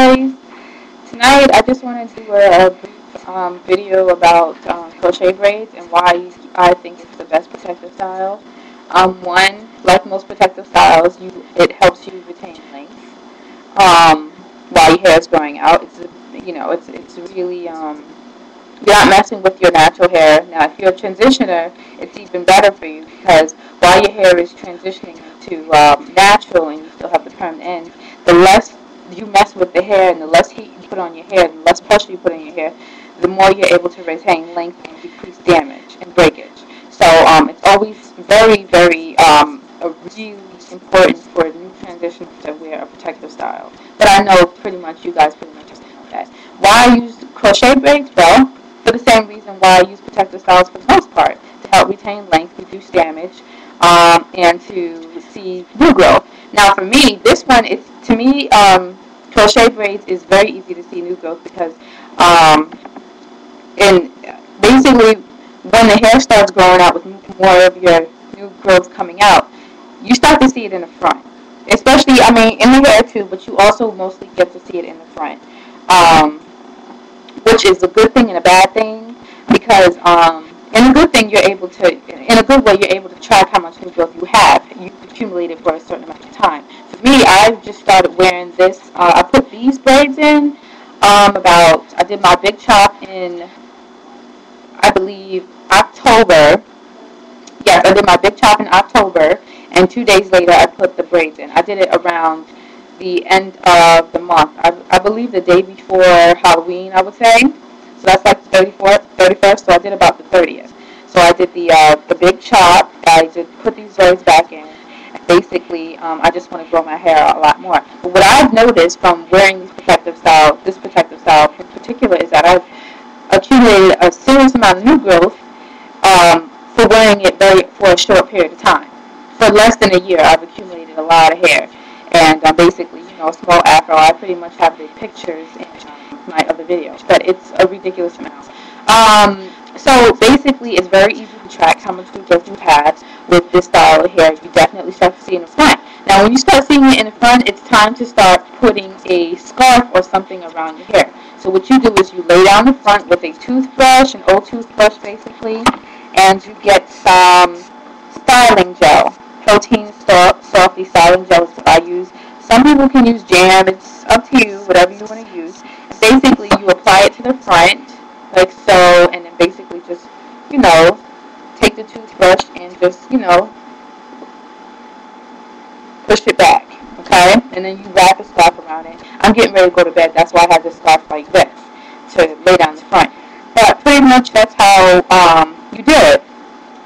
guys. Tonight I just wanted to do a brief video about crochet braids and why I think it's the best protective style. One, like most protective styles, it helps you retain length while your hair is growing out. It's really you're not messing with your natural hair. Now, if you're a transitioner, it's even better for you because while your hair is transitioning to natural and you still have the perm end, the less you mess with the hair and the less heat you put on your hair, the less pressure you put on your hair, the more you're able to retain length and decrease damage and breakage. So it's always very, very really important for new transitioners to wear a protective style. But I know you guys pretty much know that. Why I use crochet braids? Well, for the same reason why I use protective styles for the most part, to help retain length, reduce damage, and to see new growth. Now for me, this one, to me, crochet braids is very easy to see new growth because basically when the hair starts growing out with more of your new growth coming out, you start to see it in the front. Especially, in the hair too, but you also mostly get to see it in the front. Which is a good thing and a bad thing because in a good way, you're able to track how much new growth you have. You've accumulated for a certain amount of time. For me, I just started wearing this. I put these braids in I did my big chop in, I believe, October. Yes, I did my big chop in October, and 2 days later I put the braids in. I did it around the end of the month. I believe the day before Halloween, I would say. So that's like the 31st, so I did about the 30th. So I did the big chop. I just put these braids back in. And basically, I just want to grow my hair out a lot more. But what I've noticed from wearing this protective style in particular, is that I've accumulated a serious amount of new growth for wearing it for a short period of time. For less than a year, I've accumulated a lot of hair. And basically, a small afro. I pretty much have the pictures in my other videos, but it's a ridiculous amount. So basically, it's very easy to track how much new growth you have with this style of hair. You definitely start to see it in the front. Now, when you start seeing it in the front, it's time to start putting a scarf or something around your hair. So what you do is you lay down the front with a toothbrush, an old toothbrush basically, and you get some styling gel. Protein Softy styling gel is what I use. Some people can use jam. It's up to you, whatever you want to use. Basically, you apply it to the front, like so, and then basically just, take the toothbrush and just, push it back, okay? And then you wrap a scarf around it. I'm getting ready to go to bed. That's why I have this scarf like this to lay down the front. But pretty much that's how you do it,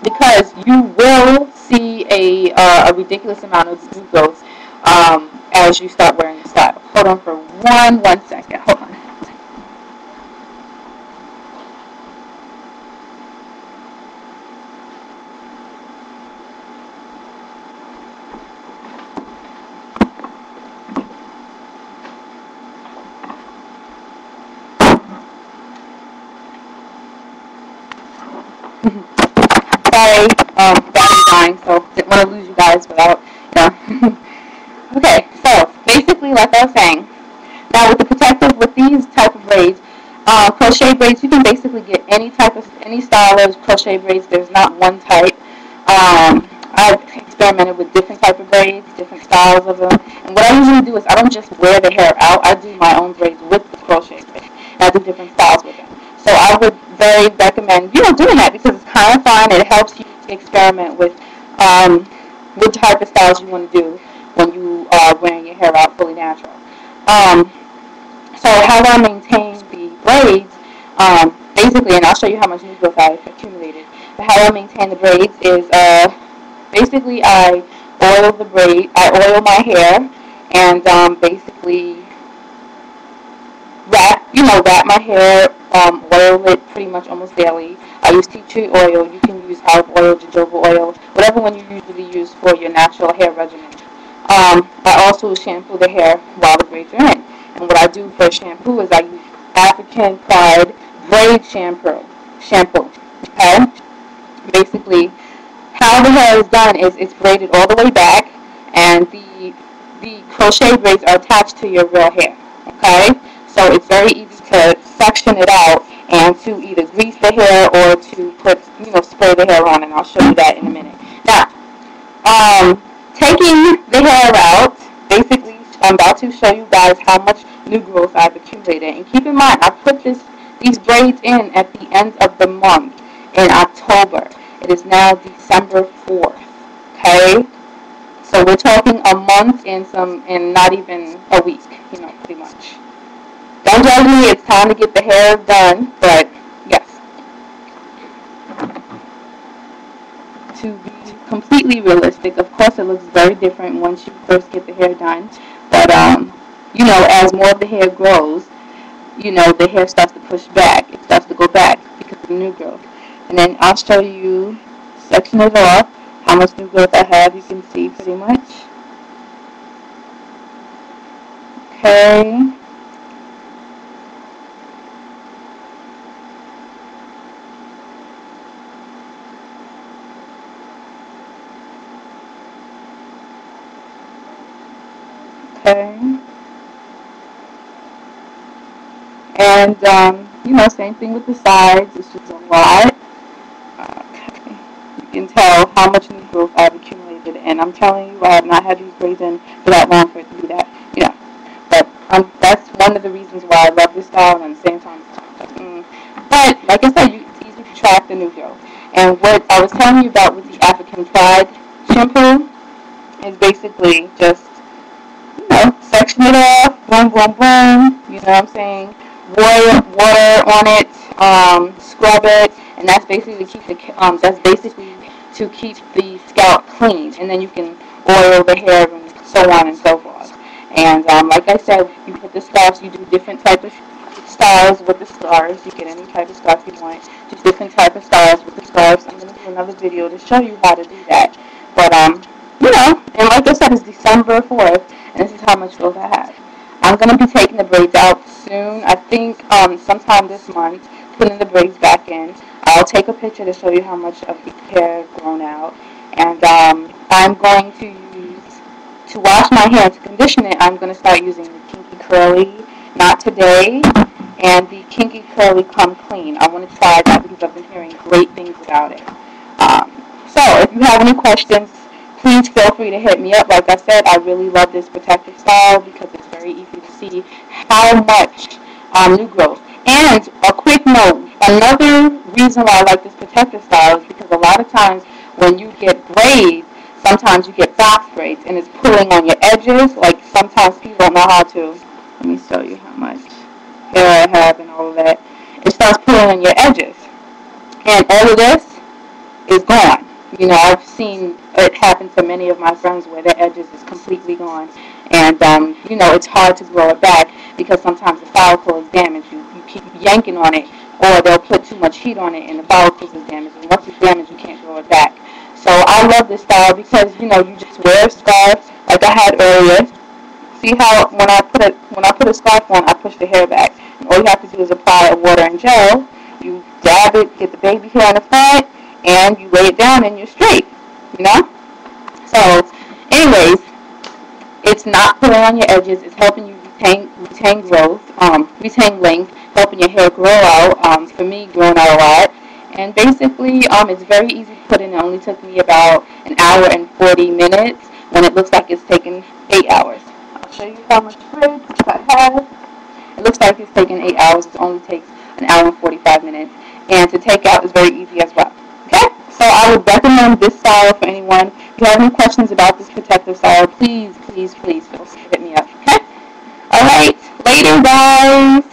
because you will see a ridiculous amount of new growth as you start wearing the style. Hold on for one second. Hold on. Sorry, battery dying, so didn't want to lose you guys without, Okay, so basically, like I was saying, now with these type of braids, crochet braids, you can basically get any style of crochet braids. There's not one type. I've experimented with different type of braids, different styles of them, and what I usually do is I don't just wear the hair out. I do my own braids with the crochet braids, and I do different styles with them. So I would very recommend doing that because it's kind of fun. It helps you to experiment with what type of styles you want to do when you are wearing your hair out fully natural. So how I maintain the braids, basically, and I'll show you how much new growth I've accumulated. But how I maintain the braids is basically I oil my hair, and basically wrap my hair, oil it pretty much almost daily. I use tea tree oil. You can use olive oil, jojoba oil, whatever one you usually use for your natural hair regimen. I also shampoo the hair while the braids are in. And what I do for shampoo is I use African Pride braid shampoo. Okay? Basically, how the hair is done is it's braided all the way back, and the crochet braids are attached to your real hair. Okay, so it's very easy to section it out and to either grease the hair or to put, spray the hair on, and I'll show you that in a minute. Now, taking the hair out, basically, I'm about to show you guys how much new growth I've accumulated. And keep in mind, I put these braids in at the end of the month in October. It is now December 4th. Okay, so we're talking a month and not even a week. Pretty much. Don't judge me. It's time to get the hair done, but yes. To be completely realistic, of course, it looks very different once you first get the hair done. But as more of the hair grows, the hair starts to push back. It starts to go back because of the new growth. And then I'll show you, section it off, how much new growth I have. You can see pretty much. Okay. Okay. And, same thing with the sides. It's just a lot. Okay. You can tell how much new growth I've accumulated. And I'm telling you, I have not had these braids in for that long for it to do that. But that's one of the reasons why I love this style, and at the same time, But, like I said, it's easy to track the new growth. And what I was telling you about with the African Pride shampoo is basically just section it off, boom, boom, boom, you know what I'm saying, water on it, scrub it, and that's basically to keep the scalp clean, and then you can oil the hair and so on and so forth. And like I said, you put the scarves, you do different type of styles with the scarves. You get any type of scarf you want, just different type of styles with the scarves. I'm going to do another video to show you how to do that. But, and like I said, it's December 4th. And this is how much growth I have. I'm going to be taking the braids out soon. I think sometime this month, putting the braids back in. I'll take a picture to show you how much of the hair grown out. And I'm going to wash my hair, to condition it, I'm going to start using the Kinky Curly, not today, and the Kinky Curly Come Clean. I want to try that because I've been hearing great things about it. So if you have any questions, please feel free to hit me up. Like I said, I really love this protective style because it's very easy to see how much new growth. And a quick note, another reason why I like this protective style is because a lot of times when you get braids, sometimes you get box braids and it's pulling on your edges. Like sometimes people don't know how to. Let me show you how much hair I have and all of that. It starts pulling on your edges. And all of this is gone. I've seen it happen to many of my friends where their edges is completely gone. And, it's hard to grow it back because sometimes the follicle is damaged. You keep yanking on it, or they'll put too much heat on it and the follicles is damaged. And once it's damaged, you can't grow it back. So I love this style because, you just wear a scarf like I had earlier. See how when I put a scarf on, I push the hair back. And all you have to do is apply a water and gel. You dab it, get the baby hair in the front, and you lay it down and you're straight, So, anyways, it's not pulling on your edges. It's helping you retain growth, retain length, helping your hair grow out. For me, growing out a lot. And basically, it's very easy to put in. It only took me about an hour and 40 minutes when it looks like it's taken 8 hours. I'll show you how much braids I have. It looks like it's taken 8 hours. It only takes an hour and 45 minutes. And to take out is very easy as well. Okay? So I would recommend this style for anyone. If you have any questions about this protective style, please feel free to hit me up. Okay? Alright. Later, guys.